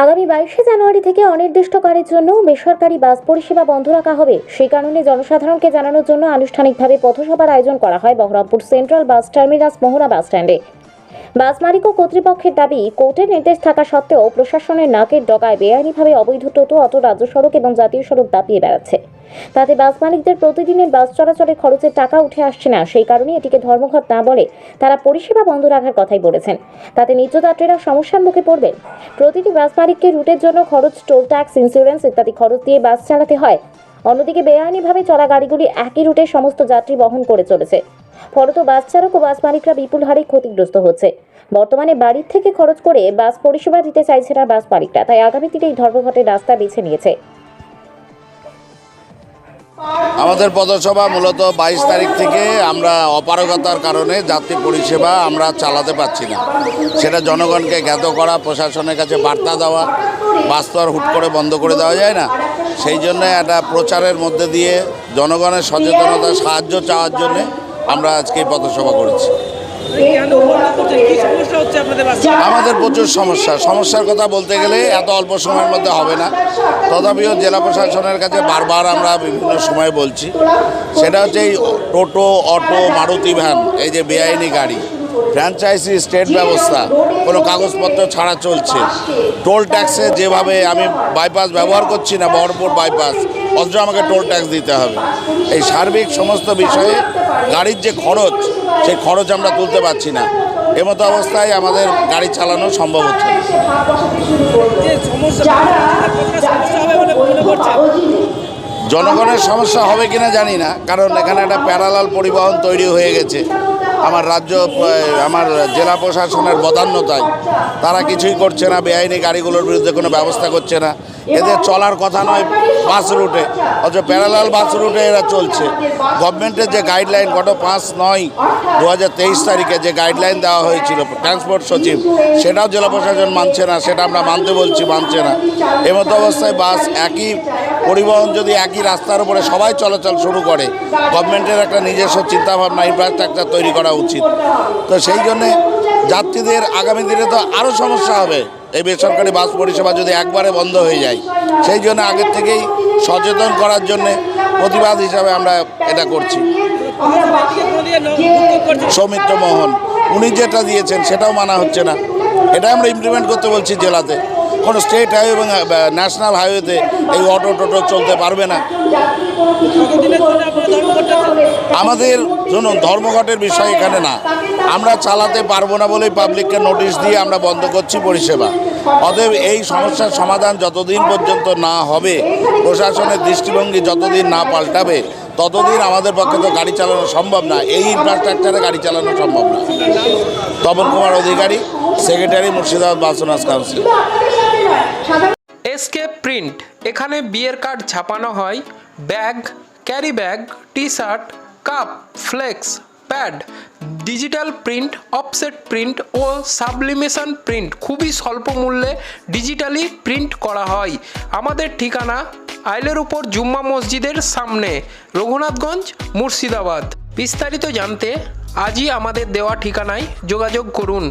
আগামী 22শে জানুয়ারি থেকে অনির্দিষ্টকালের জন্য বেসরকারি বাস পরিষেবা বন্ধ রাখা হবে। সেই কারণে জনসাধারণকে জানানোর জন্য আনুষ্ঠানিকভাবে পথসভার আয়োজন করা হয় বহরমপুর সেন্ট্রাল বাস টার্মিনাস মোহনা বাস স্ট্যান্ডে। বাস মালিক ও কর্তৃপক্ষের দাবি, কোর্টের নির্দেশ থাকা সত্ত্বেও প্রশাসনের নাকের ডগায় বেআইনিভাবে অবৈধ টোটো, অটো রাজ্য সড়ক এবং জাতীয় সড়ক দাপিয়ে বেড়াচ্ছে। তাতে বাস মালিকদের প্রতিদিনের বাস চলাচলের খরচের টাকা উঠে আসছে না। সেই কারণে এটিকে ধর্মঘট না বলে তারা পরিষেবা বন্ধ রাখার কথাই বলেছেন। তাতে নিত্যযাত্রীরা সমস্যার মুখে পড়বেন। প্রতিটি বাস মালিককে রুটের জন্য খরচ, টোল ট্যাক্স, ইন্স্যুরেন্স ইত্যাদি খরচ দিয়ে বাস চালাতে হয়। অন্যদিকে বেআইনিভাবে চলা গাড়িগুলি একই রুটে সমস্ত যাত্রী বহন করে চলেছে। ফলত বাস চালক ও বাস মালিকরা বিপুল হারে ক্ষতিগ্রস্ত হচ্ছে। বর্তমানে বাড়ির থেকে খরচ করে বাস পরিষেবা দিতে চাইছে না বাস মালিকরা, তাই আগামী দিনে এই ধর্মঘটের রাস্তা বেছে নিয়েছে। আমাদের পথসভা মূলত 22 তারিখ থেকে আমরা অপারগতার কারণে যাত্রী পরিষেবা আমরা চালাতে পারছি না। সেটা জনগণকে জ্ঞাত করা, প্রশাসনের কাছে বার্তা দেওয়া। বাস তো আর হুট করে বন্ধ করে দেওয়া যায় না। সেই জন্য একটা প্রচারের মধ্যে দিয়ে জনগণের সচেতনতা সাহায্য চাওয়ার জন্যে আমরা আজকে এই পথসভা করেছি। আমাদের প্রচুর সমস্যার কথা বলতে গেলে এত অল্প সময়ের মধ্যে হবে না। তথাপিও জেলা প্রশাসনের কাছে বারবার আমরা বিভিন্ন সময় বলছি, সেটা হচ্ছে এই টোটো, অটো, মারুতি ভ্যান, এই যে বেআইনি গাড়ি, ফ্র্যাঞ্চাইজি স্টেট ব্যবস্থা কোনো কাগজপত্র ছাড়া চলছে। টোল ট্যাক্সে যেভাবে আমি বাইপাস ব্যবহার করছি না, বহরমপুর বাইপাস, অথচ আমাকে টোল ট্যাক্স দিতে হবে। এই সার্বিক সমস্ত বিষয়ে গাড়ির যে খরচ, সেই খরচ আমরা তুলতে পারছি না। এমতো অবস্থায় আমাদের গাড়ি চালানো সম্ভব হচ্ছে না। জনগণের সমস্যা হবে কিনা জানি না, কারণ এখানে একটা প্যারালাল পরিবহন তৈরি হয়ে গেছে। আমার জেলা প্রশাসনের বদান্যতায় তারা কিছুই করছে না, বেআইনি গাড়িগুলোর বিরুদ্ধে কোনো ব্যবস্থা করছে না। এদের চলার কথা নয় বাস রুটে, অথচ প্যারালাল বাস রুটে এরা চলছে। গভর্নমেন্টের যে গাইডলাইন গত 5/9/2023 তারিখে যে গাইডলাইন দেওয়া হয়েছিল ট্রান্সপোর্ট সচিব, সেটাও জেলা প্রশাসন মানছে না। সেটা আমরা মানতে বলছি, মানছে না। এমতো অবস্থায় বাস একই পরিবহন যদি একই রাস্তার উপরে সবাই চলাচল শুরু করে, গভর্নমেন্টের একটা নিজস্ব চিন্তাভাবনা, ইনফ্রাস্ট্রাকচার তৈরি করা উচিত। তো সেই জন্যে যাত্রীদের আগামী দিনে তো আরও সমস্যা হবে এই বেসরকারি বাস পরিষেবা যদি একবারে বন্ধ হয়ে যায়। সেই জন্য আগের থেকেই সচেতন করার জন্যে প্রতিবাদ হিসাবে আমরা এটা করছি। সৌমিত্র মোহন উনি যেটা দিয়েছেন সেটাও মানা হচ্ছে না। এটা আমরা ইমপ্লিমেন্ট করতে বলছি জেলাতে। কোনো স্টেট হাইওয়ে এবং ন্যাশনাল হাইওয়েতে এই অটো টোটো চলতে পারবে না। আমাদের জন্য ধর্মঘটের বিষয় এখানে না, আমরা চালাতে পারবো না বলেই পাবলিককে নোটিশ দিয়ে আমরা বন্ধ করছি পরিষেবা। অতএব এই সমস্যার সমাধান যতদিন পর্যন্ত না হবে, প্রশাসনের দৃষ্টিভঙ্গি যতদিন না পাল্টাবে, ততদিন আমাদের পক্ষে তো গাড়ি চালানো সম্ভব না। এই ইনফ্রাস্ট্রাকচারে গাড়ি চালানো সম্ভব না। Tapan Kumar Adhikari, secretary, Murshidabad bus owners council. Escape print, এখানে বিয়ের কার্ড ছাপানো হয়, bag, carry bag, T shirt, cup, flex, pad, digital print, offset print ও সাবলিমেশন প্রিন্ট খুবই স্বল্প মূল্যে ডিজিটালি প্রিন্ট করা হয়। আমাদের ঠিকানা আইলের উপর জুম্মা মসজিদের সামনে, রঘুনাথগঞ্জ, মুর্শিদাবাদ। বিস্তারিত জানতে আজই আমাদের দেওয়া ঠিকানায় যোগাযোগ করুন।